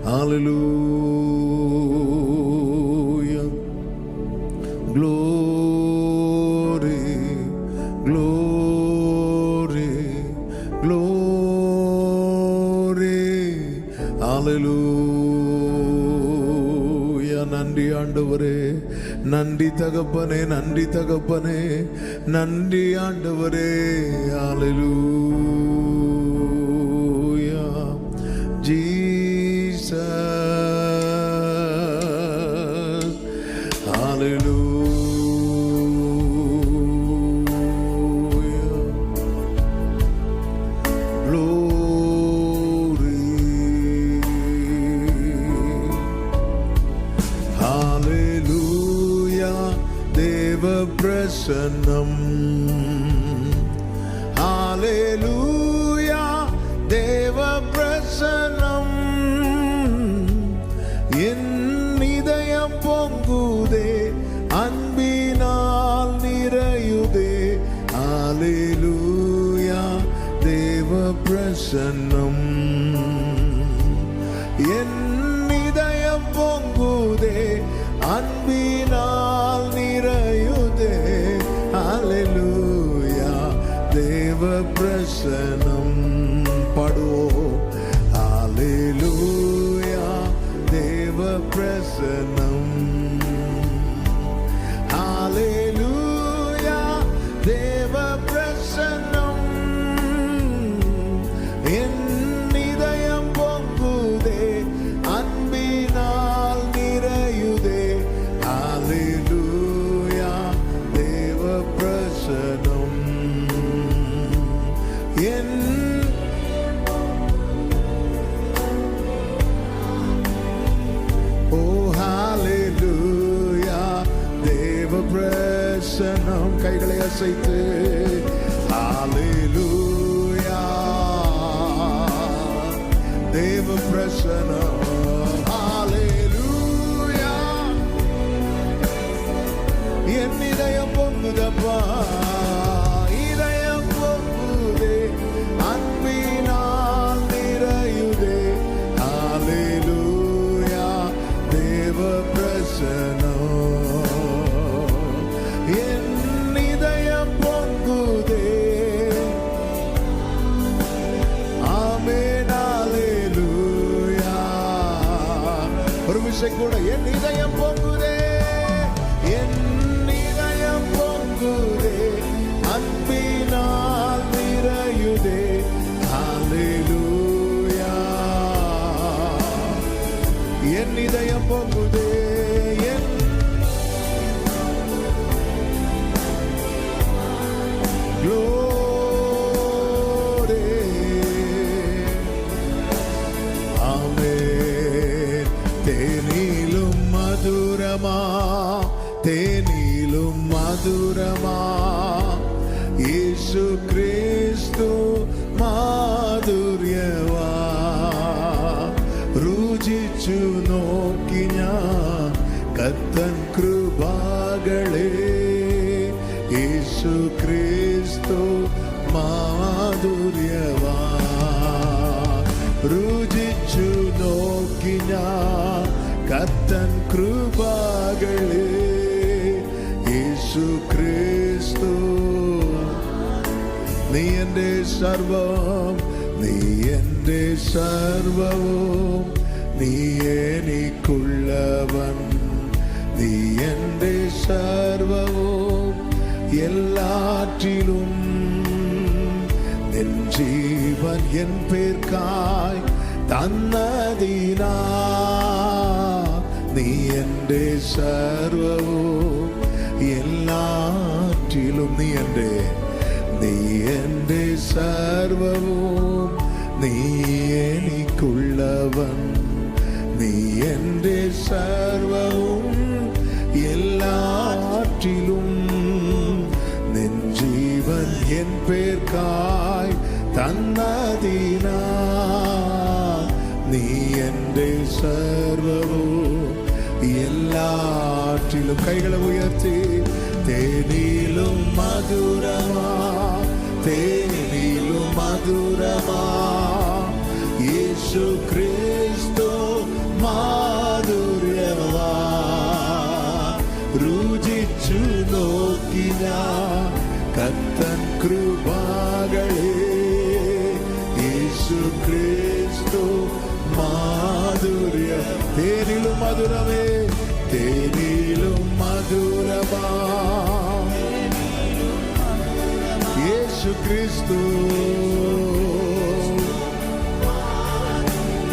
Hallelujah. Glory, glory, glory. Hallelujah. நன்றி ஆண்டவரே, நன்றி தகப்பனே, நன்றி தகப்பனே, நன்றி ஆண்டவரே. Hallelujah. Jesus. Hallelujah. Glory. Hallelujah. Deva Prasannam. Hallelujah. Deva Prasannam. என் இதயம் பொங்குதே, அன்பினால் நிறையுதே. ஹalleluya. தேவ பிரசன்னம். என் இதயம் பொங்குதே, அன்பினால் நிறையுதே. ஹalleluya. தேவ பிரசன்னம். பாடுவோம். ஹalleluya. தேவ பிரசன்னம். ஹalleluya. தேவ பிரசன்னம். என் இதயம் பொங்குதே, அன்பினால் நிறையுதே. ஹalleluya. தேவ பிரசன்னம். என் பிரசன்னம். கைகளை அசைத்து ஹalleluya. தேவ பிரசன்னம். ஹalleluya. என் இதயம் பொங்குதப்பா, இதயம் பொங்குதே, அன்பினால் நிறையுதே. ஹalleluya. தேவ பிரசன்னம். கூட என் இதயம் பொங்குதே, என் இதயம் பொங்குதே, அன்பினால் நிறையுதே. ஹalleluya. என் இதயம் பொங்குதே, என் glory. ஆமென். தேனிலும் மதுரமா, தேனிலும் மதுரமா, இயேசு கிறிஸ்து മാധുര്യവാ. രുചിച്ചു നോക്കി ഞാൻ കത്തൻ കൃപകളെ, യേശു ക്രിസ്തു മാധുര്യവാ. രുചിച്ചു നോക്കി ഞാൻ കത്തൻ കൃപകളെ, യേശു ക്രിസ്തു. നീ എൻ്റെ സർവം, നീ എൻ്റെ സർവവും, നീ എനിക്കുള്ളവൻ, നീ എൻ്റെ സർവവും. എല്ലാറ്റിലും നിൻ ജീവൻ എൻ പേർക്കായി തന്നതിനാ, നീ എൻ്റെ സർവവും. എല്ലാറ്റിലും നീ എൻ്റെ സർവവും, നീ എനിക്കുള്ളവൻ, നീ എൻ്റെ സർവവും. എല്ലാറ്റിലും നിൻ ജീവൻ എൻ പേർക്കായി തന്നതിനാ, നീ എൻ്റെ സർവവും. എല്ലാറ്റിലും കൈകളെ ഉയർത്തി. തേനിലും മധുരമാ, തേനിലും മധുരമാ, യേശു ക്രിസ്തു നോക്കിന കത്തൻ കൃപകളെ യേശു ക്രിസ്തു മാധുര്യ തേനിലും മധുരമേ തേനിലും മധുരമാ യേശു ക്രിസ്തു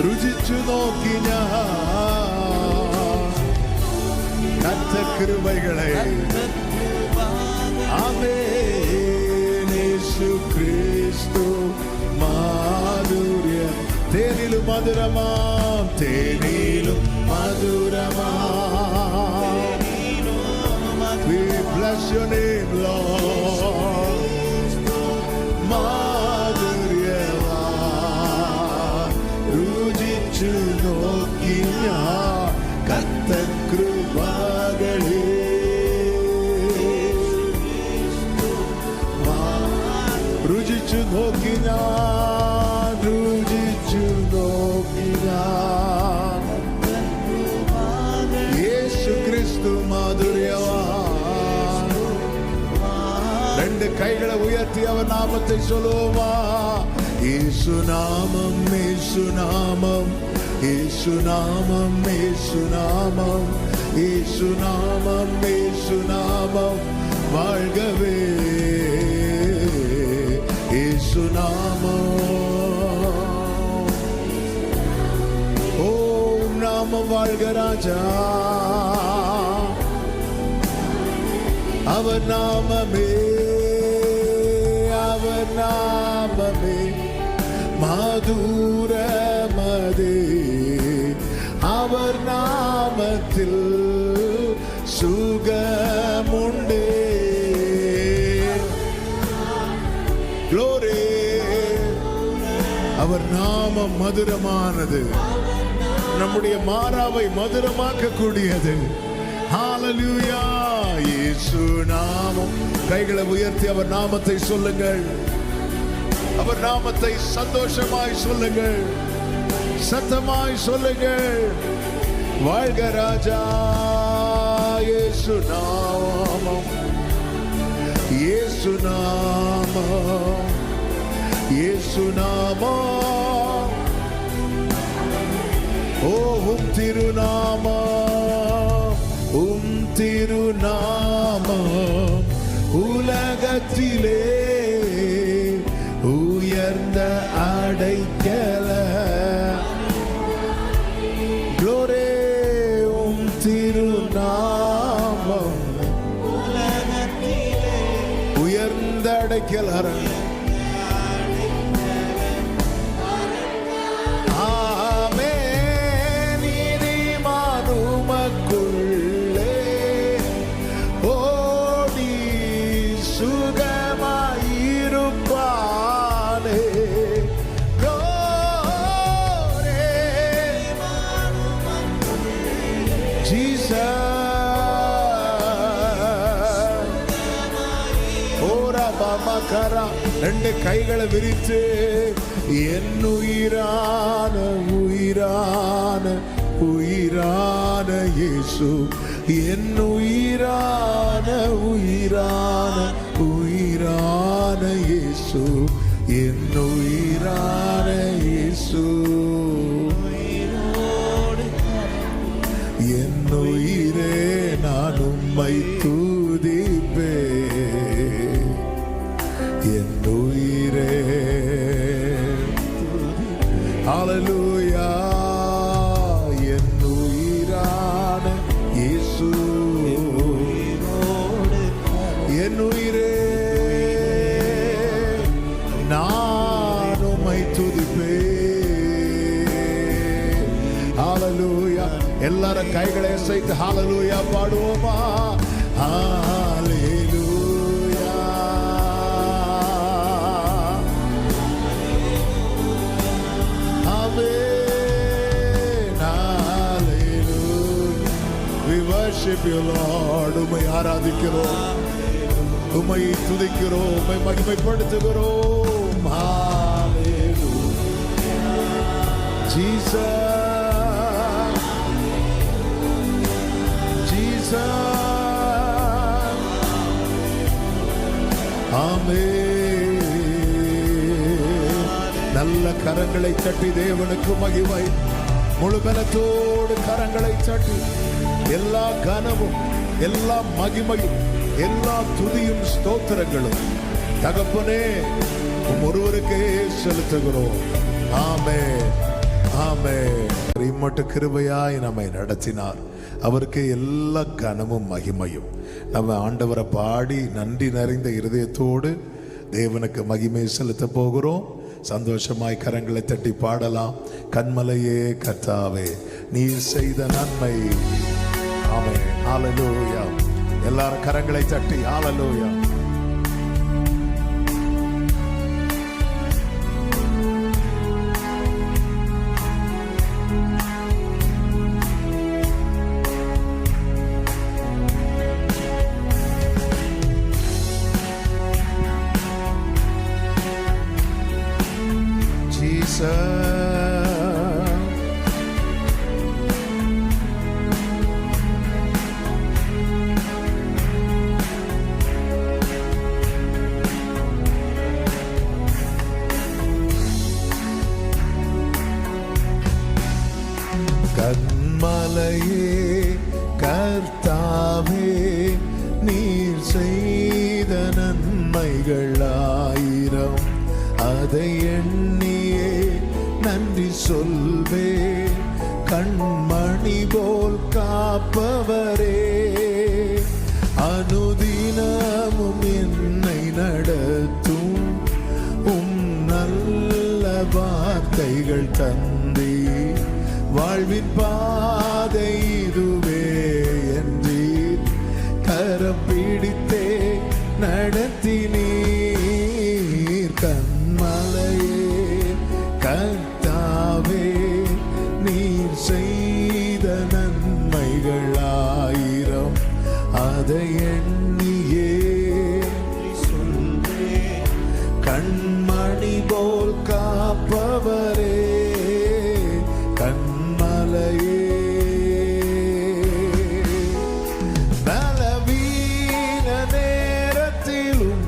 രുചിച്ചു നോക്കി ഞാൻ കത്ത കൃപകളെ ആമേൻ യേശു ക്രിസ്തു മാധുര്യ തേനിലും മധുരമാം തേനിലും മധുരമാം we bless your name Lord മാധുര്യമാ രുചിച്ചു നോക്കി ഞാൻ കത്തൻ കൃപകളെ രുചിച്ചു നോക്കി ഞാൻ രുചിച്ചു നോക്കി ഞാൻ യേശു ക്രിസ്തു മാധുര്യമാ രണ്ട് കൈകളെ ഉയർത്തി അവർ നാമത്തെ சொல்லுவோமா യേശുനാമം യേശുനാമം യേശുനാമം യേശുനാമം യേശുനാമം യേശുനാമം வாழ்கவே യേശുനാമം ஓம் நாமம் வாழ்க ராஜா அவர் நாமமே மாதுரமதே அவர் நாமத்தில் சுகமுண்டே Glory அவர் நாமம் மதுரமானது நம்முடைய மாறாவை மதுரமாக்க கூடியது ஹalleluya இயேசு நாமம் கைகளை உயர்த்தி அவர் நாமத்தை சொல்லுங்கள் அவர் நாமத்தை சந்தோஷமாய் சொல்லுங்கள் சத்தமாய் சொல்லுங்கள் வாழ்க ராஜா இயேசு நாமம் இயேசு நாமம் இயேசு நாமம் ஓ திருநாமம் உலகத்திலே உயர்ந்த அடைக்கல Glory திருநாமம் உயர்ந்த அடைக்கலர் ரெண்டு கைகளை விரித்து என் உயிரான உயிரான உயிரான இயேசு என் உயிரான உயிரான உயிரான இயேசு என் உயிரான இயேசு என் உயிரே நான் உம்மை துதிப்பேன் என் உயிரே ஹalleluya என் உயிரான இயேசு என் உயிரே நான் உம்மை துதிப்பேன் ஹalleluya எல்லாரும் கைகளை அசைத்து ஹalleluya பாடுவோமா worship you Lord உம்மை ஆராதிக்கிறோம் உம்மை துதிக்கிறோம் உம்மை மகிமைப்படுத்துகிறோம் hallelujah Jesus Jesus ஆமென். நல்ல கரங்களை தட்டி தேவனுக்கு மகிமை. முழு பலத்தோடு கரங்களை தட்டி எல்லா கனமும் எல்லா மகிமையும் எல்லா துதியும் ஸ்தோத்திரங்களும் தகப்பனே ஒருவருக்கே செலுத்துகிறோம். ஆமென், ஆமென். இம்மட்டு கிருபையாய் நம்மை நடத்தினார். அவருக்கு எல்லா கனமும் மகிமையும். நம்ம ஆண்டவரை பாடி நன்றி நிறைந்த இருதயத்தோடு தேவனுக்கு மகிமை செலுத்த போகிறோம். சந்தோஷமாய் கரங்களை தட்டி பாடலாம். கண்மலையே கர்த்தாவே நீர் செய்த நன்மை. ஆமென், ஹல்லேலூயா. எல்லாரும் கரங்களை தட்டி ஹல்லேலூயா. கண்மலையே கர்த்தாவே நீர் செய்த நன்மைகள் ஆயிரம், அதை எண்ணியே நன்றி சொல்வே. கண்மணி போல் காப்பவரே, அனுதினமும் என்னை நடத்தும் நல்ல வார்த்தைகள் தந்தி. வாழ்வின் பாதை இதுவே என்றீர், கரம் பிடித்தே நடத்தினீர். கண்மலையே கர்த்தாவே நீர் செய்த நன்மைகள் ஆயிரம், அதை எண்ணியே சொல்வே. கண்மணி போல் காப்பவரே, கண்மலையே. பலவீன நேரத்திலும்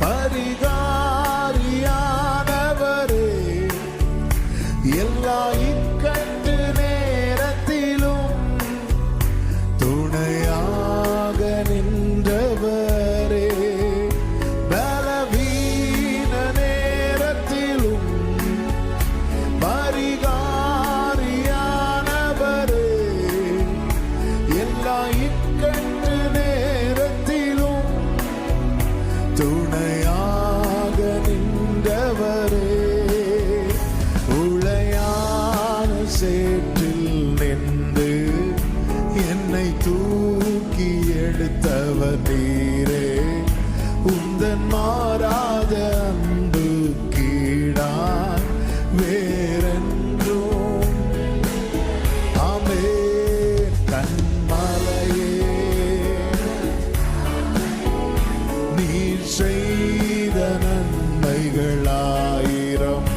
பரிகாரியானவரே, எல்லா இக்கட்டு நேரத்திலும் துணையாக நின்றவரே. பலவீன நேரத்திலும் பரிகாரியானவரே, எல்லா இக்கட்டு நேரத்திலும் துணையாக நின்றவரே. உளையான சேற்றில் நின்று என்னை தூக்கி எடுத்தவர் நீரே. உந்தன் மாறாத அன்பு கீழாய் வேறென்றும். ஆமென். கண்மலையே நீர் செய்த நன்மைகள் ஆயிரம்,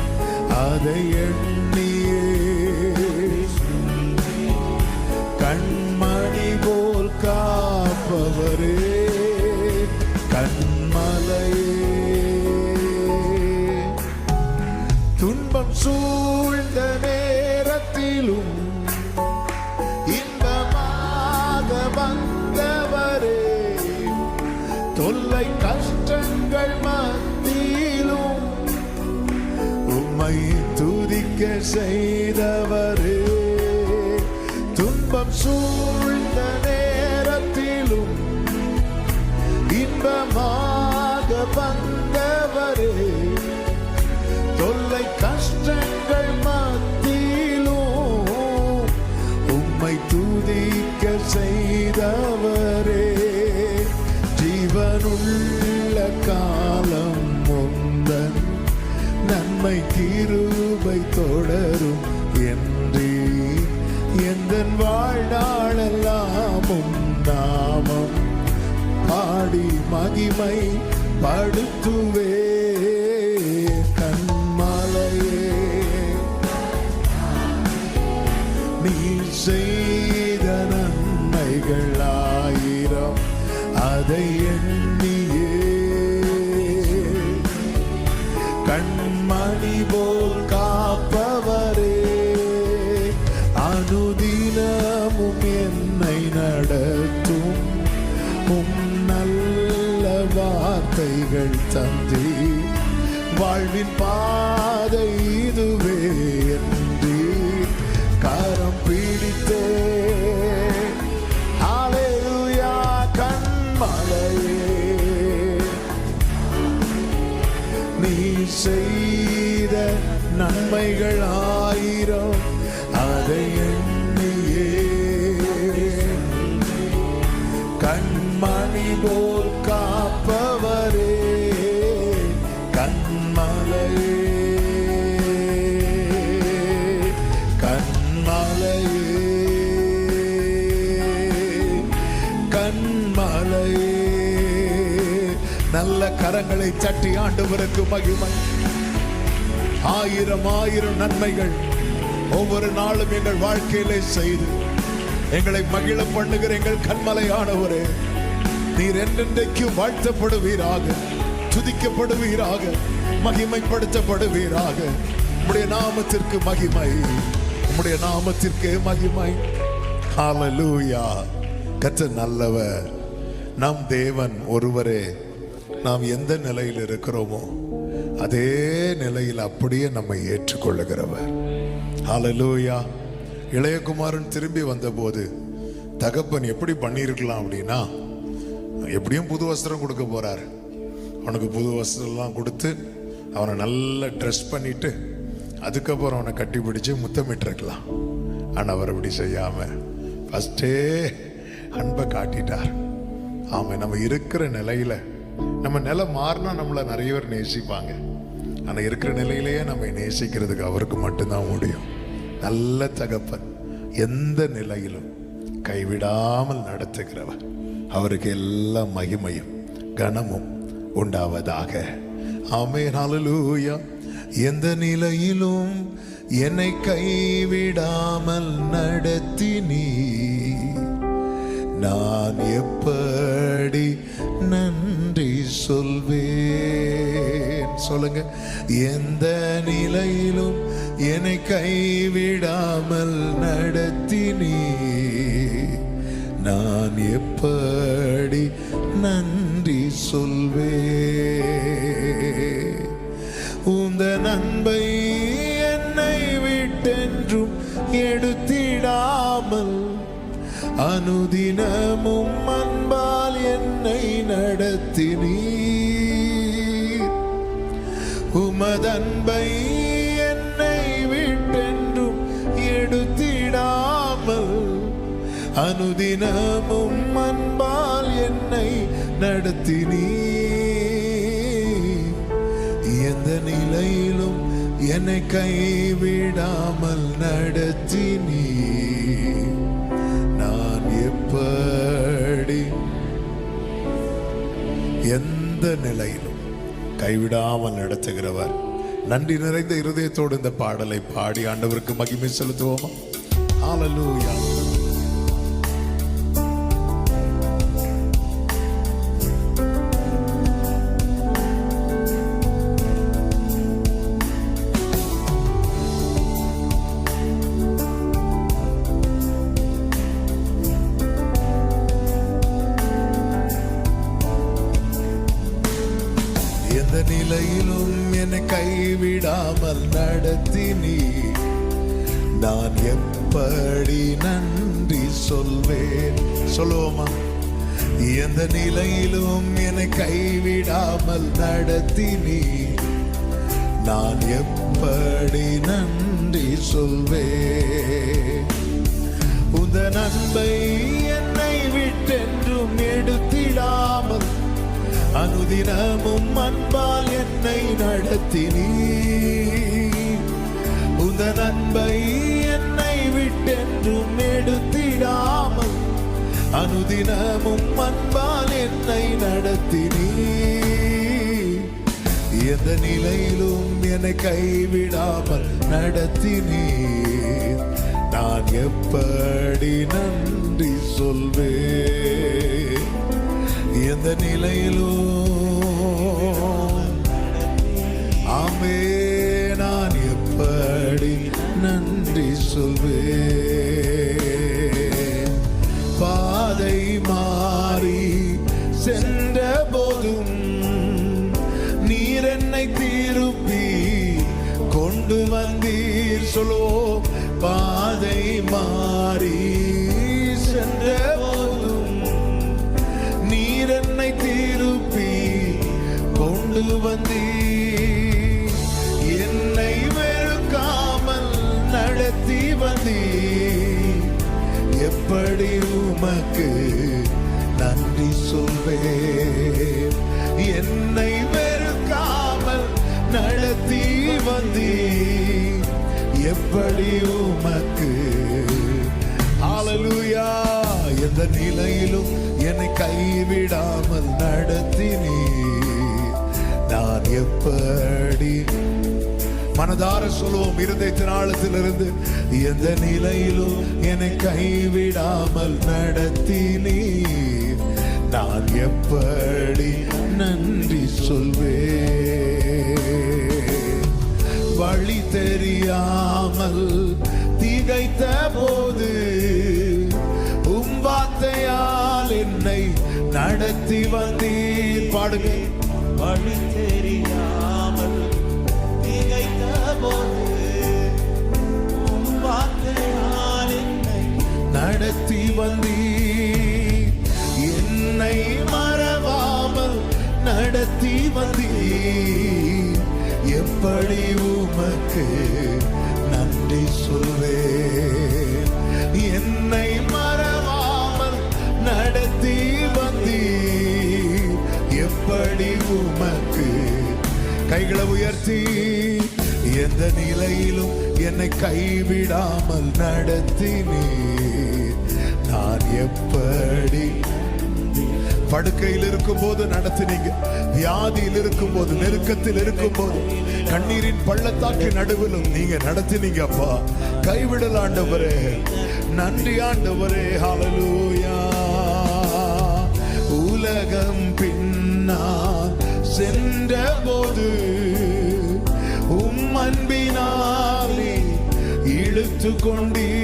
அதை எண்ணியே கண்மணி போல் காப்பவரே. கண்மலையே துன்பம் சூழ்ந்த நேரத்திலும் இன்பமாக வந்தவரே. தொல்லை கஷ்டங்கள் மத்தியிலும் உம்மை துதிக்க செய்தவரே. துன்பம் சூழ்ந்த நேரத்திலும் இன்பமாக வந்தவரே. தொல்லை கஷ்டங்கள் மத்தியிலும் உம்மை துதிக்க செய்தவரே. ஜீவனுள்ள காலம் முந்தன் நன்மை கிருபை தொடரும் என்றே. எந்தன் வாழ்நாளெல்லாம் நாமம் பாடி மகிமை படுத்துவே. கண்மலையே நீர் செய்த நன்மைகள் ஆயிரம், அதை எண்ணியே அனுதினமும் என்னை நடத்தும் நல்ல வார்த்தைகள் தந்தி வாழ்வின் பாதை இதுவே என்று கரம் பிடித்தே ஹல்லேலூயா கண்மலையே நீ செய்த நன்மைகள் ஆயிரம் அதை எண்ணியே கண்மணி போல் காப்பவரே கண்மலையே கண்மலையே கண்மலையே. நல்ல கரங்களை தட்டி ஆண்டவருக்கு மகிமை. ஆயிரம் ஆயிரம் நன்மைகள் ஒவ்வொரு நாளும் எங்கள் வாழ்க்கையிலே செய்து எங்களை மகிழ பண்ணுகிற எங்கள் கண்மலையானவரே, நீர் என்றென்றைக்கும் வாழ்த்தப்படுவீராக, துதிக்கப்படுவீராக, மகிமைப்படுத்தப்படுவீராக. உம்முடைய நாமத்திற்கு மகிமை, உம்முடைய நாமத்திற்கு மகிமை. ஹல்லேலூயா. கர்த்தர் நல்லவர். நம் தேவன் ஒருவரே. நாம் எந்த நிலையில் இருக்கிறோமோ அதே நிலையில் அப்படியே நம்மை ஏற்றுக்கொள்ளுகிறவர். ஹல்லேலூயா. இளையகுமாரன் திரும்பி வந்தபோது தகப்பன் எப்படி பண்ணியிருக்கலாம் அப்படின்னா, எப்படியும் புது வஸ்திரம் கொடுக்க போறாரு. அவனுக்கு புது வஸ்திரம்லாம் கொடுத்து அவனை நல்லா ட்ரெஸ் பண்ணிட்டு அதுக்கப்புறம் அவனை கட்டி பிடிச்சு முத்தமிட்டிருக்கலாம். ஆனால் அவர் அப்படி செய்யாம ஃபஸ்ட்டே அன்பை காட்டிட்டார். ஆமாம், நம்ம இருக்கிற நிலையில நம்ம நிலை மாறினா நம்மளை நிறைய பேர் நேசிப்பாங்க. ஆனால் இருக்கிற நிலையிலேயே நம்மை நேசிக்கிறதுக்கு அவருக்கு மட்டும்தான் முடியும். நல்ல தகப்பன், எந்த நிலையிலும் கைவிடாமல் நடத்துகிறவர். அவருக்கு எல்லா மகிமையும் கனமும் உண்டாவதாக. ஆமென். ஹல்லேலூயா. எந்த நிலையிலும் என்னை கைவிடாமல் நடத்தினீ, நான் எப்படி நன்றி சொல்வேன். சொல்லுங்க. எந்த நிலையிலும் என்னை கைவிடாமல் நடத்தினீ, நான் எப்படி நன்றி சொல்வேன். உந்தன் அன்பை என்னை விட்டென்றும் எடுத்திடாமல் அனுதினமும் அன்பால் என்னை நடத்தினீர். உமதன்பை என்னை விட்டென்றும் எடுத்திடாமல் அனுதினமும் அன்பால் என்னை நடத்தினீர். எந்த நிலையிலும் என்னை கைவிடாமல் நடத்தினீர், நான் எப்படி. எந்த நிலையிலும் கைவிடாமல் நடத்துகிறவர். நன்றி நிறைந்த இருதயத்தோடு இந்த பாடலை பாடி ஆண்டவருக்கு மகிமை செலுத்துவோமா? ஹல்லேலூயா. எந்த நிலையிலும் என்னை கைவிடாமல் நடத்தினீ, நான் எப்படி நன்றி சொல்வேன். சொல்லுவோமா? எந்த நிலையிலும் என்னை கைவிடாமல் நடத்தினீ, நான் எப்படி நன்றி சொல்வேன். உந்தன் அன்பை என்னை விட்டென்றும் எடுத்திடாமல் அனுதினமும் அன்பால் என்னை நடத்தினீர். உந்தன் அன்பை என்னை விட்டென்றும் எடுத்திடாமல் அனுதினமும் அன்பால் என்னை நடத்தினீர். எந்த நிலையிலும் என்னை கைவிடாமல் நடத்தினீர், நான் எப்படி நன்றி சொல்வேன். எந்த நிலையிலும் ஆமே, நான் எப்படி நன்றி சொல்வேன். பாதை மாறி சென்ற போதும் நீர் என்னை திருப்பி கொண்டு வந்தீர். சொல்லுவோம். பாதை மாறி சென்ற போதும் நீர் என்னை திருப்பி கொண்டு வந்தீர். என்னை வெறுக்காமல் நடத்தி வந்தீர். எப்படி உமக்கு நன்றி சொல்வேன். என்னை வெறுக்காமல் நடத்தி வந்தீர். எப்படி உமக்கு. ஹல்லேலூயா. எந்த நிலையிலும் என்னை கைவிடாமல் நடத்தினீர். நான் எப்படி மனதார சொல்லுவோம். இருதயத்தின் ஆழத்திலிருந்து எந்த நிலையிலும் என்னை கைவிடாமல் நடத்தினீர். நான் எப்படி நன்றி சொல்வேன். வழி தெரியாமல் திகைத்த போது உம் வார்த்தையால் என்னை நடத்தி வந்தீர். பாடுங்க. வழி தெரியாமல் திகைத்த போது உம் வார்த்தையால் என்னை நடத்தி வந்தீர். என்னை மறவாமல் நடத்தி வந்தீர். எப்படி உமக்கு நன்றி சொல்வேன். என்னை மறவாமல் நடத்தி வந்தீர். எப்படி உமக்கு. கைகளை உயர்த்தி எந்த நிலையிலும் என்னை கைவிடாமல் நடத்தினீர். நான் எப்படி. படுக்கையில் இருக்கும் போது நடத்தினீங்க. வியாதியில் இருக்கும் போது, நெருக்கத்தில் இருக்கும் போது, கண்ணீரின் பள்ளத்தாக்கு நடுவிலும் நீங்க நடத்தினீங்க அப்பா. கைவிடல் ஆண்டவரே. நன்றி ஆண்டவரே. ஹல்லேலூயா. உலகம் பின்னால் சென்ற போது உம் அன்பினாலே இழுத்து கொண்டீர்.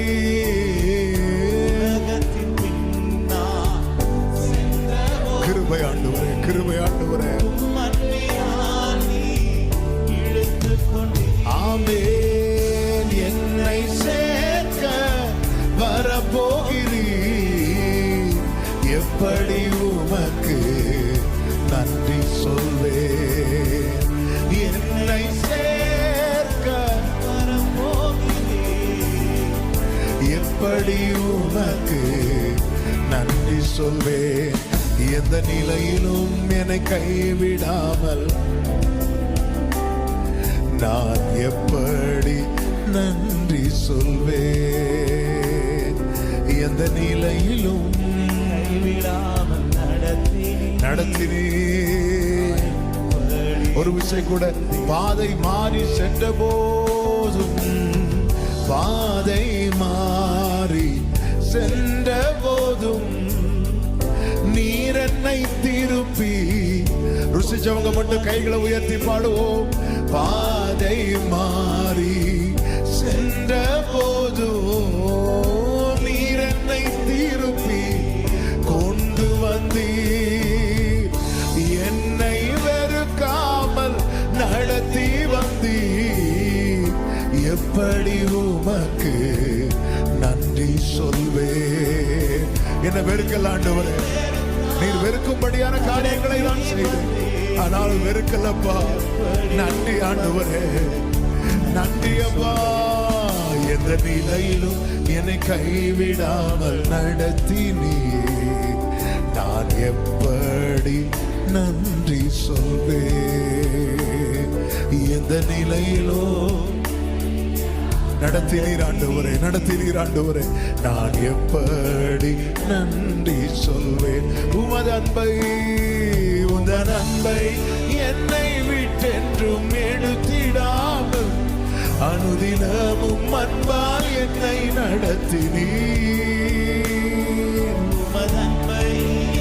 கிருபை ஆண்டவரே, கிருபை ஆண்டவரே. ஆமென். என்னை சேர்க்க வரப்போகிறீர். எப்படி உமக்கு நன்றி சொல்வேன். என்னை சேர்க்க வரப்போகிறீர். எப்படி உமக்கு நன்றி சொல்வேன். எந்த நிலையிலும் என்னை கைவிடாமல் நான் எப்படி நன்றி சொல்வேன். எந்த நிலையிலும் கைவிடாமல் நடத்தினீர். ஒரு விஷயம் கூட. பாதை மாறி சென்ற போதும் பாதை மாறி சென்ற போதும் நீர் என்னை திருப்பி. ருசிச்சவங்க மட்டும் கைகளை உயர்த்தி பாடுவோம். பாதை மாறி சென்ற போதும் நீர் என்னை திருப்பி கொண்டு வந்தீர். என்னை வெறுக்காமல் நடத்தி வந்தீர். எப்படி உமக்கு நன்றி சொல்வேன். என்ன வெறுக்கல் ஆண்டவரே. நீர் வெறுக்கும்படியான காரியங்களை நான் செய்தேன். ஆனால் வெறுக்கலப்பா. நன்றி ஆண்டவரே. நன்றி அப்பா. எந்த நிலையிலும் என்னை கைவிடாமல் நடத்தினீர். நான் எப்படி நன்றி சொல்வேன். எந்த நிலையிலும் நடத்தினீர் ஆண்டவரே, நடத்தினீர் ஆண்டவரே. நான் எப்படி நன்றி சொல்வேன். உமது அன்பை, உந்தன் அன்பை என்னை விட்டென்றும் எடுத்திடாமல் அனுதினமும் அன்பால் என்னை நடத்தினீர். உமது அன்பை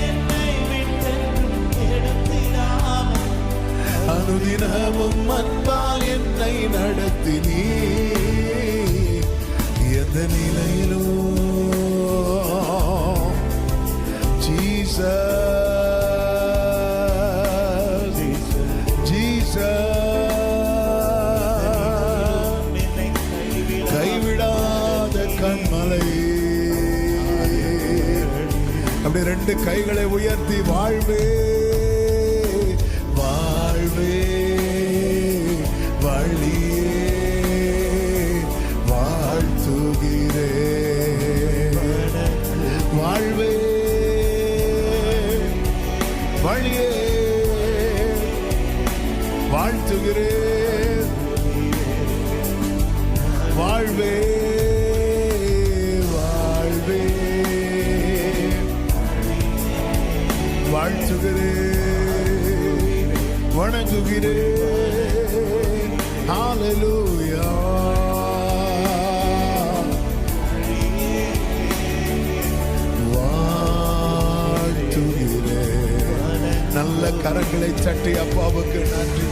என்னை விட்டென்றும் எடுத்திடாமல் அனுதினமும் அன்பால் என்னை நடத்தினீர். எந்த நிலையிலும் கைவிடாத கண்மலை. அப்படி ரெண்டு கைகளை உயர்த்தி வாழ்வே வாழ்வே வழியே வாழ்த்துகிறே வாழ்வே வழியே வாழ்த்துகிறே வாழ்வே வாழ்வே வாழ்த்துகிறே வணங்குகிறே. ஹல்லேலூயா. வாழ்த்துகிறே. நல்ல கரங்களை தட்டி அப்பாவுக்கு நன்றி.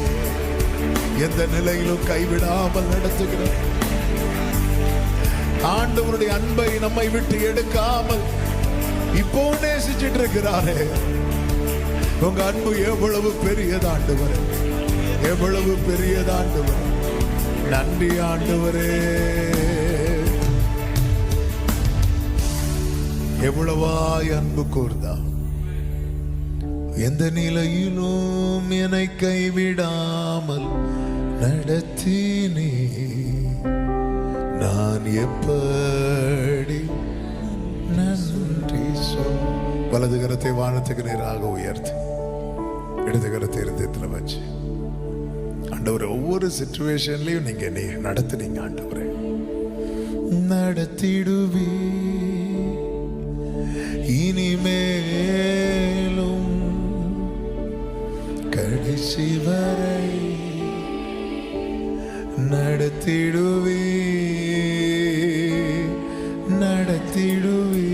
எந்த நிலையிலும் கைவிடாமல் நடத்துகிறேன். ஆண்டவருடைய அன்பை நம்மை விட்டு எடுக்காமல் இப்போ நேசிச்சிட்டு இருக்கிறாரே. உங்க அன்பு எவ்வளவு பெரியது ஆண்டவரே, எவ்வளவு பெரியது ஆண்டவரே. நன்றி ஆண்டவரே. எவ்வளவாய் அன்பு கூர்ந்தா. எந்த நிலையிலும் என்னை கைவிடாமல் நடத்தினே. நான் எப்படி நன்றி சொல். வலது கரத்தை வானத்துக்கு நேராக உயர்த்தி இடது கரத்தை இருதயத்தில் வச்சு ஆண்டவரே, ஒவ்வொரு சிச்சுவேஷன்லயும் நீங்க நடத்துனீங்க ஆண்டவரே. நடத்திடுவி இனிமேலும் கடைசி வரை நடத்திடுவி நடத்திடுவி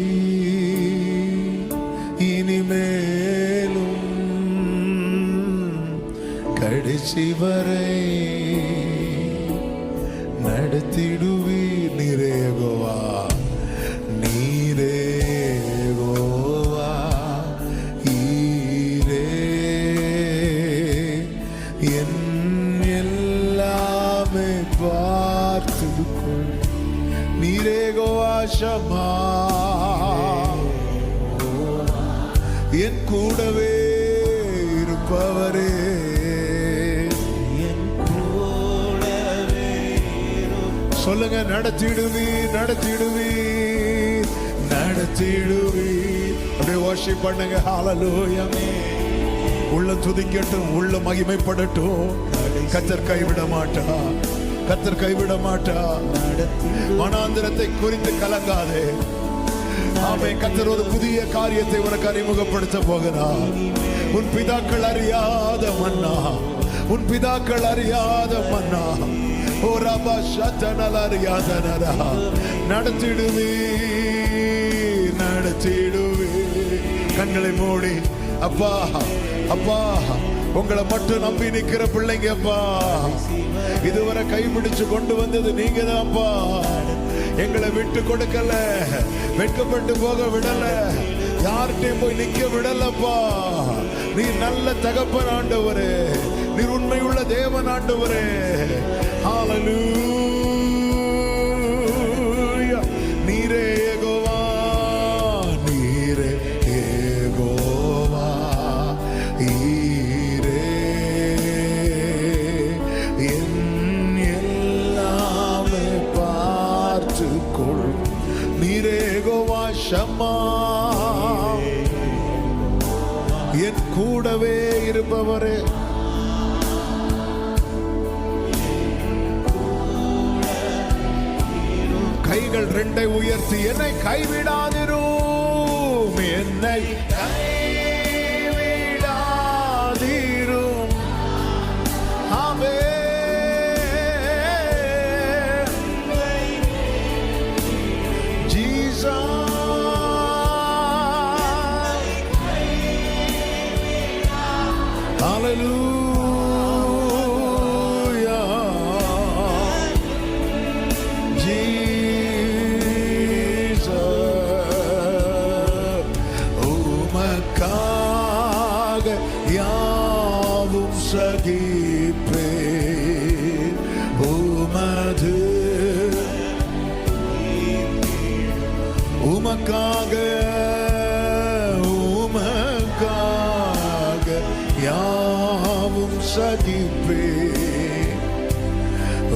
இனிமேலும் கடைசி வரை நடத்திடுவி. நீரே யெகோவா, நீரே யெகோவா, ஈரே என் எல்லாமே பார்த்துக்கொள். நீரே யெகோவா ஷமா, என் கூடவே இருப்பவரே. சொல்லுங்க, நடத்திடுவி நடத்திடுவி நடத்திடுவி. அப்படியே வர்ஷிப் பண்ணுங்க. ஹல்லேலூயா. உள்ள துதிக்கட்டும், உள்ள மகிமைப்படட்டும். கர்த்தர் கைவிட மாட்டா, கர்த்தர் கைவிட மாட்டா. வனாந்திரத்தை குறித்து கலங்காதே. ஆமென். கர்த்தர் ஒரு புதிய காரியத்தை உனக்கு அறிமுகப்படுத்த போகிறார். உன் பிதாக்கள் அறியாத மன்னா, உன் பிதாக்கள் அறியாத மன்னா. ஓ ரபா ஷதனல அறியாதனரா. நடத்திடுவி நடத்திடுவி. கண்களை மூடி அப்பா அப்பா உங்களை மட்டும் நம்பி நிக்கிற பிள்ளைங்க அப்பா. இதுவரை கைப்பிடிச்சு கொண்டு வந்தது நீங்க தான்ப்பா. எங்களை விட்டு கொடுக்கல, வெட்கப்பட்டு போக விடல, யார்கிட்டையும் போய் நிக்க விடலப்பா. நீ நல்ல தகப்பன் ஆண்டவரே, நீ உண்மையுள்ள தேவன் ஆண்டவரே. ஹல்லேலூயா. நீரே யெகோவா, நீரே யெகோவா, ஈரே என் எல்லாமே பார்த்துக்கொள். நீரே யெகோவா ஷமா, என் கூடவே இருப்பவரே. கைகள் ரெண்டை உயர்த்தி என்னை கைவிடாதிரும், என்னை கைவிடாதிரும். ஆமென். ஜீசஸ். ஹல்லேலூயா. ஜீசஸ். உமக்காக உமக்காக யாவும் சகிப்பே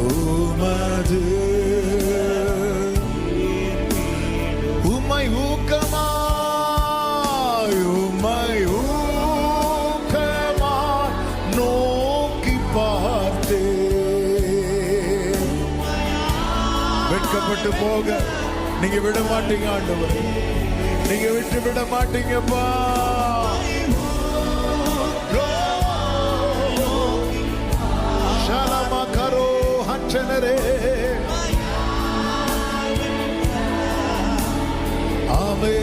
உமது உம்மை ஊக்கமாய் நோக்கி பார்த்தே. வெட்கப்பட்டு போக நீங்க விட மாட்டீங்க ஆண்டவர், நீங்க விட்டு விட மாட்டீங்கப்பா. ஷலமா கரோ ஹச்சனரே ஆமே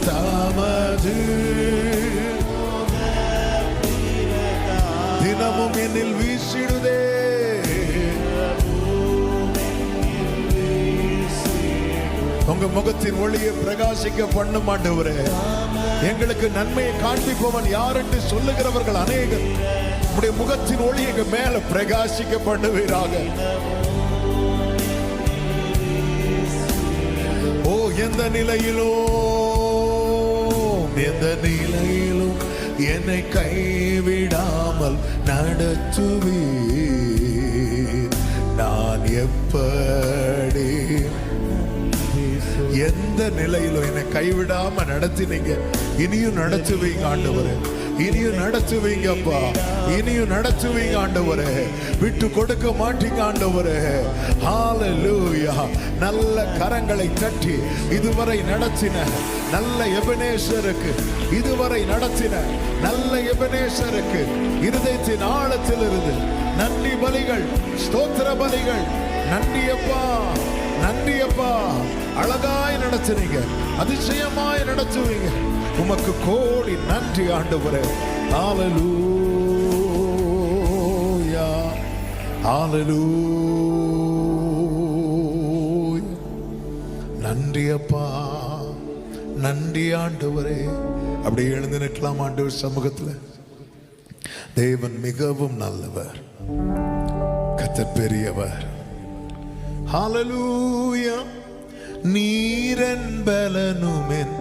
தாமது தினமும் என்னில் வீசிடுதே. உங்க முகத்தின் ஒளியை பிரகாசிக்க பண்ணும் ஆண்டவரே. எங்களுக்கு நன்மையை காண்பிப்பவன் யார் என்று சொல்லுகிறவர்கள் அநேகர். உடைய முகத்தின் ஒளி எங்க மேல பிரகாசிக்க பண்ணுவீராக. ஓ எந்த நிலையிலும் என்னை கைவிடாமல் நடத்துவீர். நான் எப்படி எந்த நிலையிலும் என்னை கைவிடாம நடத்தினீங்க, இனியும் நடத்துவீங்க ஆண்டவரே, இனியும் நடத்துவீங்கப்பா, இனியும் நடத்துவீங்க ஆண்டவரே. விட்டு கொடுக்க மாட்டீங்க ஆண்டவரே. ஹல்லேலூயா. நல்ல கரங்களை தட்டி இதுவரை நடத்தின நல்ல எபனேசருக்கு, இதுவரை நடத்தின நல்ல எபனேசருக்கு இருதயத்தின் ஆழத்தில் இருந்து நன்றி பலிகள், ஸ்தோத்திர பலிகள். நன்றியப்பா, நன்றியப்பா. அழகாய் நடத்துறீங்க, அதிசயமாய் நடத்துவீங்க. உமக்கு கோடி நன்றி ஆண்டவரே. ஹல்லேலூயா, ஹல்லேலூயா. நன்றியப்பா, நன்றி ஆண்டவரே. அப்படியே எழுந்து நிற்கலாம் ஆண்டவர் சமூகத்துல. தேவன் மிகவும் நல்லவர், கர்த்தர் பெரியவர். ஹல்லேலூயா. நீரன் பலனுமென்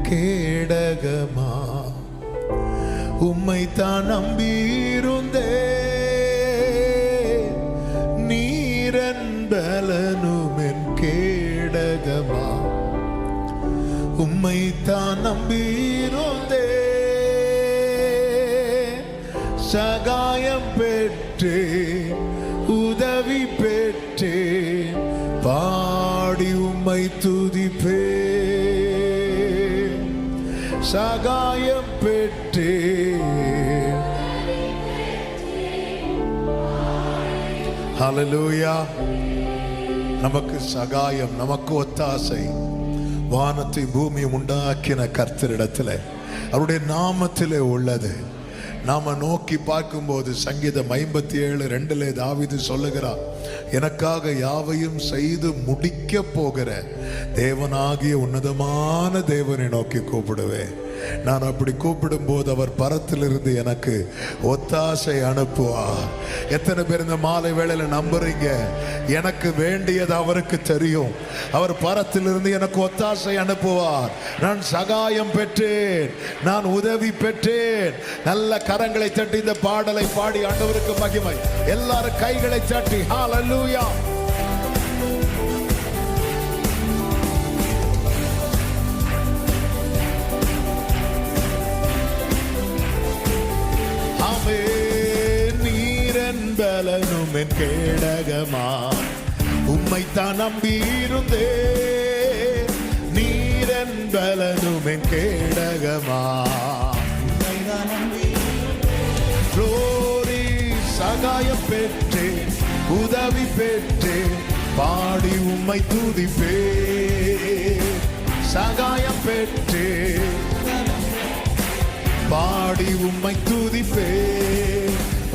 கேடகமா, உம்மை தான் நம்பியிருந்தே. நீரன் பலனுமென் கேடகமா, உம்மை தான் நம்பியிருந்தே. சகாயம் பெற்றே, உதவி பெற்றே, பாடி உம்மை துதிப்பே. சகாயம் பெற்றே, ஹல்லேலூயா. நமக்கு சகாயம், நமக்கு ஒத்தாசை வானத்தை பூமியை உண்டாக்கின கர்த்தரிடத்துல, அவருடைய நாமத்திலே உள்ளது. நாம நோக்கி பார்க்கும்போது சங்கீதம் 57:2 தாவீது சொல்லுகிறார், எனக்காக யாவையும் செய்து முடிக்க போகிற தேவனாகிய உன்னதமான தேவனை நோக்கி கூப்பிடுவேன். நான் அப்படி கூப்பிடும் போது அவர் பரத்திலிருந்து எனக்கு ஒத்தாசை அனுப்புவார். எத்தனை பேர் இந்த மாலை வேளையில நம்புறீங்க? எனக்கு வேண்டியது அவருக்கு தெரியும். அவர் பரத்திலிருந்து எனக்கு ஒத்தாசை அனுப்புவார். நான் சகாயம் பெற்றேன், நான் உதவி பெற்றேன். நல்ல கரங்களை தட்டி இந்த பாடலை பாடி ஆண்டவருக்கு மகிமை. எல்லாரும் கைகளை தட்டி ஹல்லேலூயா. நீரன் பலனுமென் கேடகமா, உம்மை தான் நம்பியிருந்தே. நீரன் பலனுமென் கேடகமா, க்ளோரி. சகாயம் பெற்றே, உதவி பெற்றே, பாடி உம்மை துதிப்பே. சகாயம் பெற்றே, பாடி உம்மை துதிப்பே.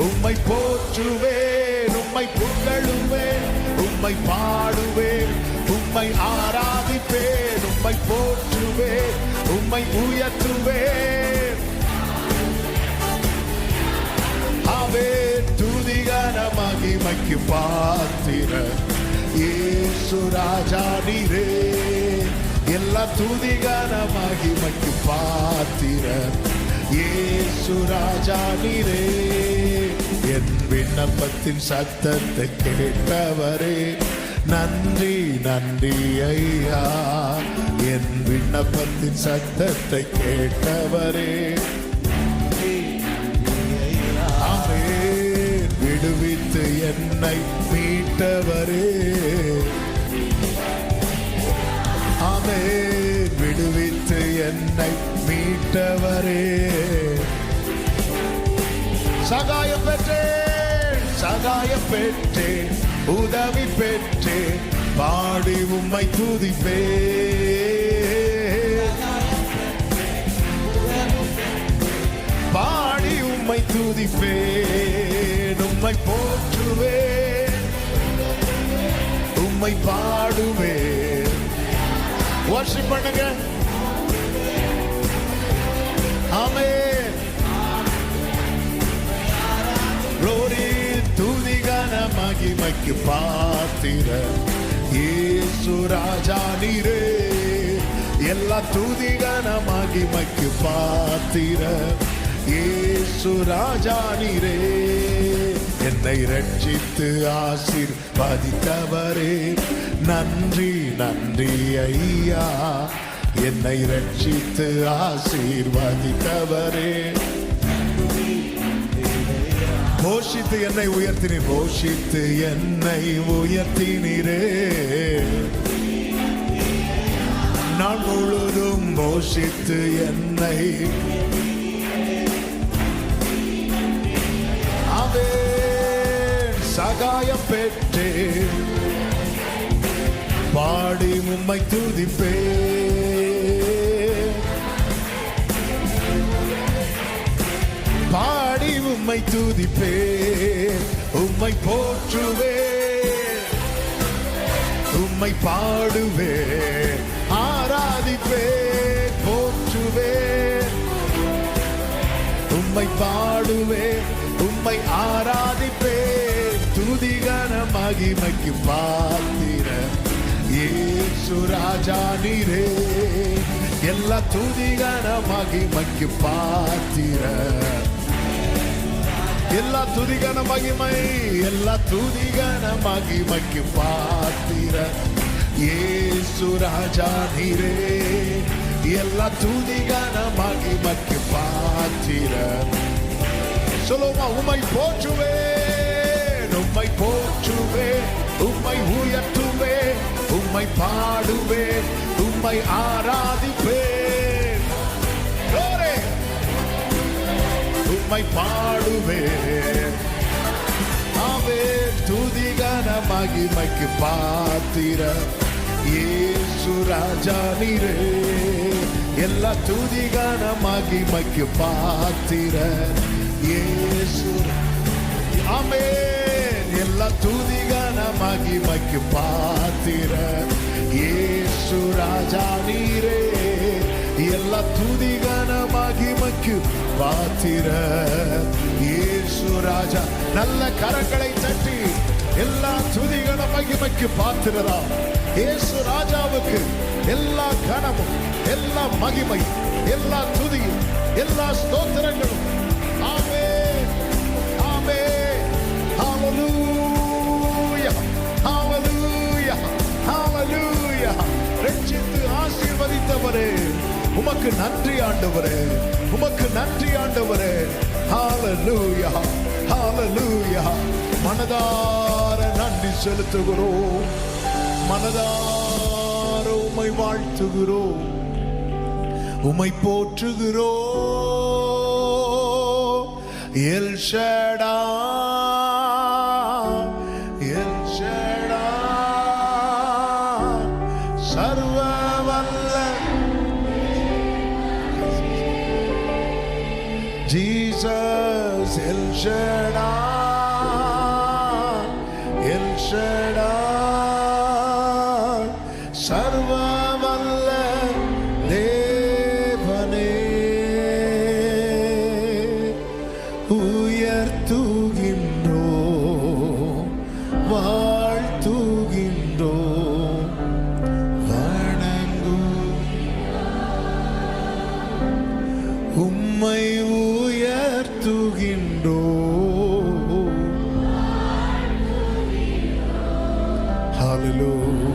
உம்மை போற்றுவேன், உம்மை புகழுவேன், உம்மை பாடுவேன், உம்மை ஆராதிப்பேன். உம்மை போற்றுவேன், உம்மை உயர்த்துவேன். அவே துதிகன மகிமைக்கு பாத்திர, இயேசு ராஜா நீரே, எல்லா துதி கன மகிமைக்கு பாத்திரர். இயேசு ராஜா நீரே, என் விண்ணப்பத்தின் சத்தத்தை கேட்டவரே, நன்றி நன்றி ஐயா. என் விண்ணப்பத்தின் சத்தத்தை கேட்டவரே, ஆமென். விடுவித்து என்னை மீட்டவரே, ஆமென். விடுவித்து என்னை மீட்டவரே, சகாயம் பெற்றேன், சகாயம் பெற்றேன், உதவி பெற்றேன், பாடி உம்மை துதிப்பேன், பாடி உம்மை துதிப்பேன், உம்மை போற்றுவேன், உம்மை பாடுவேன். வர்ஷிப் பண்ணுங்க. ஆமென். glory துதி கன மகிமைக்கு பாத்திரர். இயேசு ராஜா நீரே, எல்லா துதி கன மகிமைக்கு பாத்திரர். இயேசு ராஜா நீரே, என்னை ரட்சித்து ஆசீர்வதித்தவரே, நன்றி நன்றி ஐயா. என்னை ரட்சித்து ஆசீர்வதித்தவரே, போஷித்து என்னை உயர்த்தினீர், போஷித்து என்னை உயர்த்தினீரே, நான் முழுதும் போஷித்து என்னை, ஆமென். சகாயம் பெற்றேன், பாடி உம்மை துதிப்பேன், பாடி உம்மை துதிப்பேன், உம்மை போற்றுவேன், உம்மை பாடுவேன், ஆராதிப்பேன், போற்றுவேன், உம்மை பாடுவேன், உம்மை ஆராதிப்பேன், துதி கன மகிமைக்கு பாத்திரர். இயேசு ராஜா நீரே, எல்லா துதி கன மகிமைக்கு பாத்திரர். எல்லா துதி கன மகிமை, எல்லா துதி கன மகிமைக்கு பாத்திரர். இயேசு ராஜா நீரே, எல்லா துதி கன மகிமைக்கு பாத்திரர். சொல்லுமா, உம்மை போற்றுவேன், உம்மை போற்றுவேன், உம்மை உயர்த்துவேன், உம்மை பாடுவேன், உம்மை ஆராதிப்பேன், உம்மை பாடுவேன், ஆமென். துதி கன மகிமைக்கு பாத்திரர். இயேசு ராஜா நீரே, எல்லா துதி கன மகிமைக்கு பாத்திரர். இயேசு, ஆமென். எல்லா துதி கன மகிமைக்கு பாத்திரர். இயேசு ராஜா நீரே, எல்லா துதி கன மகிமைக்கு பாத்திரர். இயேசு ராஜா, நல்ல கரங்களை தட்டி எல்லா துதி கன மகிமைக்கு பாத்திரரா. இயேசு ராஜாவுக்கு எல்லா கனமும், எல்லா மகிமை, எல்லா துதியும், எல்லா ஸ்தோத்திரங்களும். ஆமென், ஆமென். ஹalleluya, ஹalleluya, ஹalleluya. ரட்சித்து ஆசீர்வதித்தவரே, உமக்கு நன்றி ஆண்டவரே, உமக்கு நன்றி ஆண்டவரே. ஹalleluya, ஹalleluya. மனதார நன்றி செலுத்துகிறோம், மனதார உம்மை வாழ்த்துகிறோம், உம்மை போற்றுகிறோம். எல் ஷடாய், எல் ஷடாய், சர்வ வல்ல Jesus. L Shaddai, L Shaddai, சர்வ வல்ல தேவனே, உயர்த்துகின்றோம், வாழ்த்துகின்றோம். வாழ்த்துகின்றோ. ஹல்லேலூயா.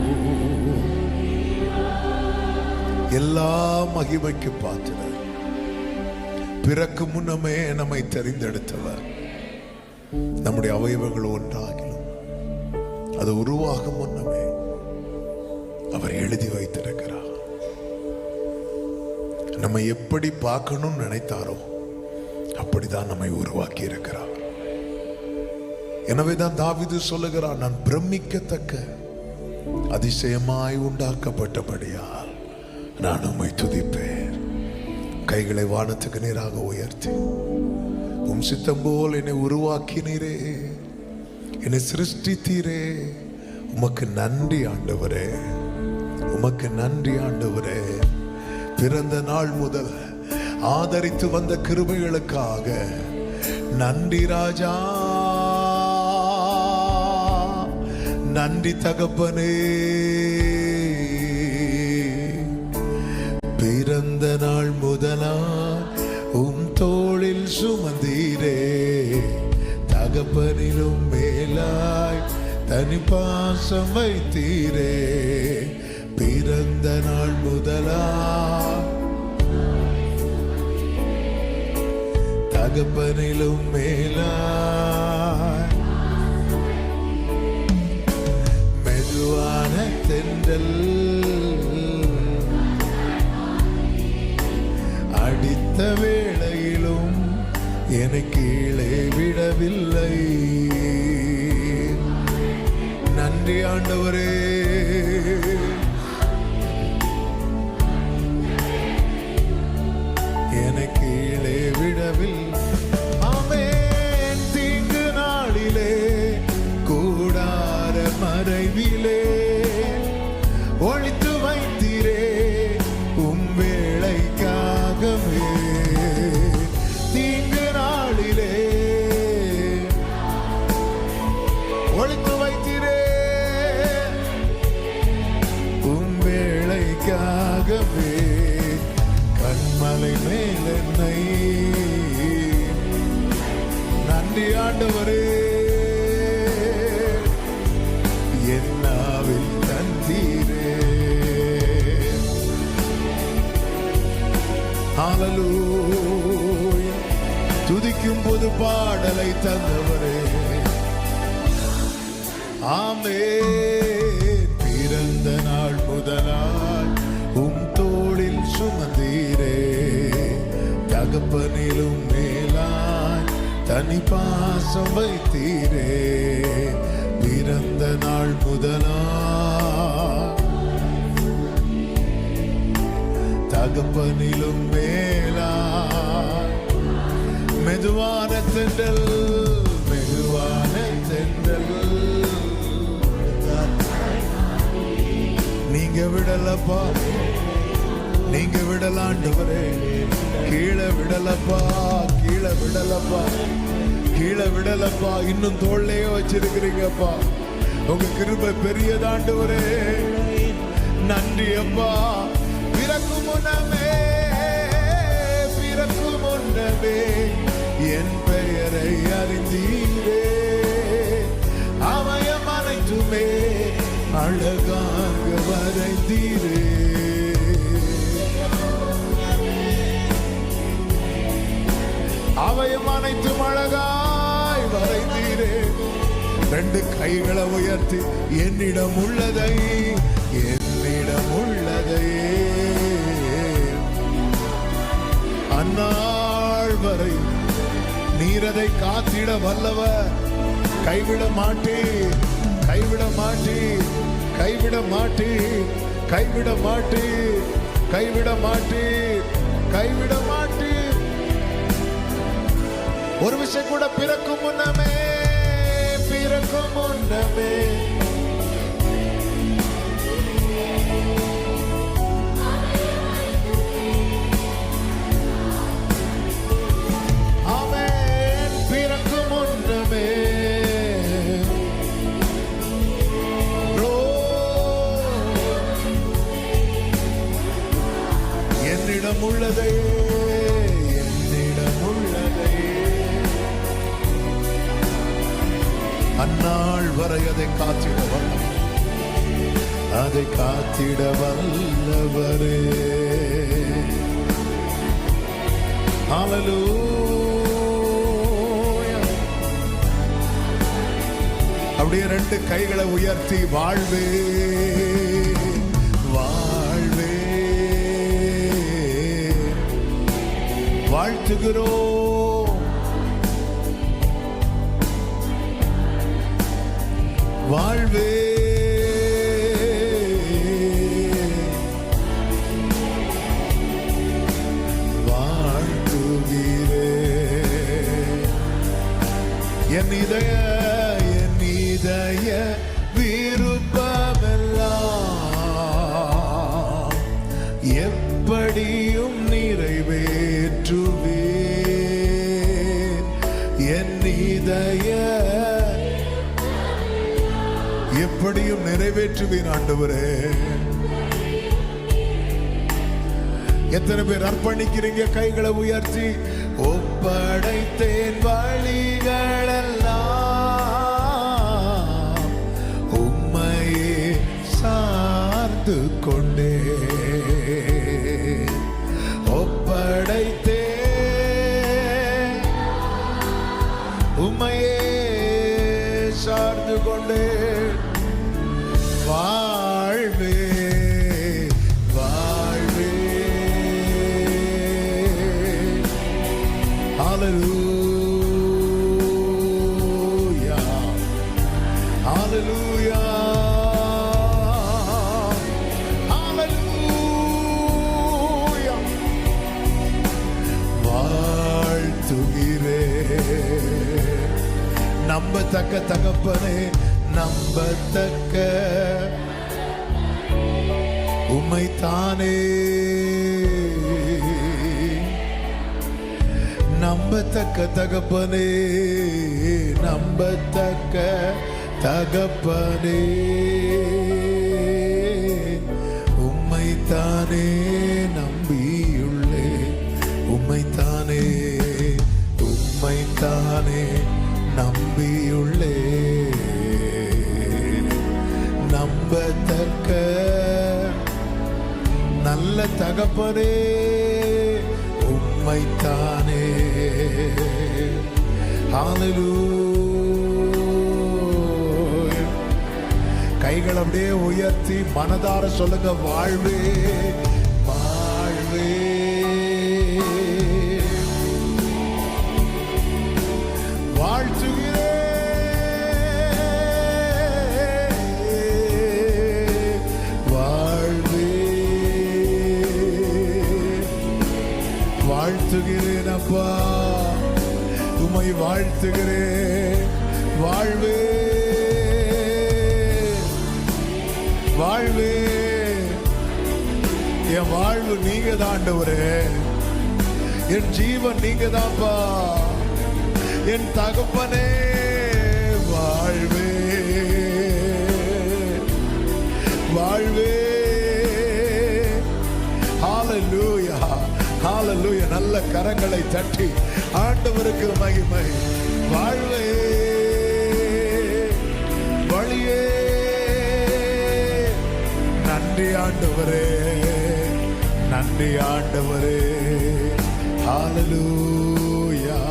எல்லா மகிமைக்கு பாத்திரர், பிறக்கு முன்னமே நம்மை தெரிந்தெடுத்தவர். நம்முடைய அவயவங்கள் ஒன்றாகிலும் அது உருவாகும் முன்னமே அவர் எழுதி வைத்திருக்கிறார். நம்ம எப்படி பார்க்கணும்னு நினைத்தாரோ அப்படிதான் நம்மை உருவாக்கி இருக்கிறார். எனவேதான் தாவீது சொல்லுகிறார், நான் பிரமிக்கத்தக்க அதிசயமாய் உண்டாக்கப்பட்டபடியால் நான் உம்மை துதிப்பேன். கைகளை வானத்துக்கு நேராக உயர்த்தி, உம் சித்தம் போல் என்னை உருவாக்கினீரே, என்னை சிருஷ்டித்தீரே, உமக்கு நன்றி ஆண்டவரே, உமக்கு நன்றி ஆண்டவரே. பிறந்த நாள் முதல் ஆதரித்து வந்த கிருபைகளுக்காக நன்றி ராஜா, நன்றி தகப்பனே. பிறந்த நாள் முதலா உம் தோளில் சுமந்தீரே, தகப்பனிலும் மேலாய் தனி பாசம் வைத்தீரே. பிறந்த நாள் முதலா தகப்பனிலும் மேலாய் மெதுவான தென்றல் அடித்த வேளையிலும் என்னை கீழே விடவில்லை. நன்றி ஆண்டவரே. என்னை கீழே விடவில்லை. ஆமென். தீங்கு நாளிலே கூடார மறைவிலே ஒழித்து வைத்தீரே, உம் வேளைக்காகவே. தீங்கு நாளிலே ஒழித்து வைத்தீரே, உம் வேளைக்காகவே. கண்மலை மேல் என்னை நன்றி ஆண்டவரே, என்னாவில் தந்தீரே. ஹல்லேலூயா. துதிக்கும் போது பாடலை தந்தவரே, ஆமென். பிறந்த நாள் முதலாய் உம் தோளில் சுமந்தீரே, தகப்பனிலும் மேலாய் தனி பாசம் வைத்தீரே. பிறந்த நாள் முதலாய் தகப்பனிலும் மேலாய் மெதுவான தென்றல், மெதுவான தென்றல் நீங்க விடலப்பா, நீங்க விடலாண்டவரே. கீழே விடலப்பா, கீழே விடலப்பா, கீழே விடலப்பா. இன்னும் தோள்லையே வச்சிருக்கிறீங்கப்பா. உங்க கிருபை பெரியதாண்டவரே. நன்றி அப்பா. பிறக்கும் முன்னமே, பிறக்கும் முன்னமே என் பெயரை அறிந்தீரே, அவயம் அனைத்துமே அழகாக வரைந்தீரே. அவயம் அனைத்தும் அழகாய் வரைந்தீரே. ரெண்டு கைகளை உயர்த்தி, என்னிடம் உள்ளதை, என்னிடம் உள்ளதை அந்நாள் வரை நீரதை காத்திட வல்லவர். கைவிட மாட்டேன், கைவிட மாட்டேன், கைவிட மாட்டேன், கைவிட மாட்டேன், கைவிட மாட்டேன், கைவிட மாட்டேன். ஒரு விஷயம் கூட, பிறக்கும் முன்னமே, பிறக்கும் முன்னமே ஆமென். பிறக்கும் முன்னமே என்னிடம் உள்ளதை, என்னிடம் உள்ளதை அந்நாள் வரை அதை காத்திட வல்லவர், அதை காத்திட வல்லவரே. ஹல்லேலூயா. அப்படியே ரெண்டு கைகளை உயர்த்தி வாழ்வே வாழ்வே வாழ்த்துகிறோம், வாழ்வே வாழ்த்துகிறே. என் இதய விருப்பமெல்லாம் எப்படியும் நிறைவேற்றுவேன். என் இதய எப்படியும் நிறைவேற்றுவேன் ஆண்டவரே. எத்தனை பேர் அர்ப்பணிக்கிறீங்க? கைகளை உயர்த்தி ஒப்படைத்தேன் வழிகளெல்லாம் உம்மையே சார்ந்து கொண்டே. ஒப்படைத்தேன் உம்மையே சார்ந்து கொண்டே. வாழ்வே வாழ்வே ஹல்லேலூயா ஹல்லேலூயா ஹல்லேலூயா. வாழ்த்துகிறே நம்பத்தக்க தகப்பனே, நம்பத்தக்க உம்மைத்தானே, நம்பத்தக்க தகப்பனே, நம்பத்தக்க தகப்பனே, உம்மைத்தானே நம்பியுள்ளே, உம்மைத்தானே உம்மைத்தானே நம்பியுள்ளே. நம்பத்தக்க நல்ல தகப்பனே, உம்மைத்தானே. ஹல்லேலூயா. கைகள் அப்படியே உயர்த்தி மனதார சொல்லுங்க, வாழ்வே வாழ்வே வாழ்த்துகிறே. வாழ்த்துகிறேன் அப்பா, உம்மை வாழ்த்துகிறேன். வாழ்வே வாழ்வே என் வாழ்வு நீங்க தான் ஆண்டவரே, என் ஜீவன் நீங்க தான்ப்பா, என் தகப்பனே. வாழ்வே வாழ்வே ஹல்லேலூயா ஹல்லேலூயா. நல்ல கரங்களை தட்டி ஆண்டவருக்கு மகிமை. வாழ்வே வழியே நன்றி ஆண்டவரே, நன்றி ஆண்டவரே. ஹல்லேலூயா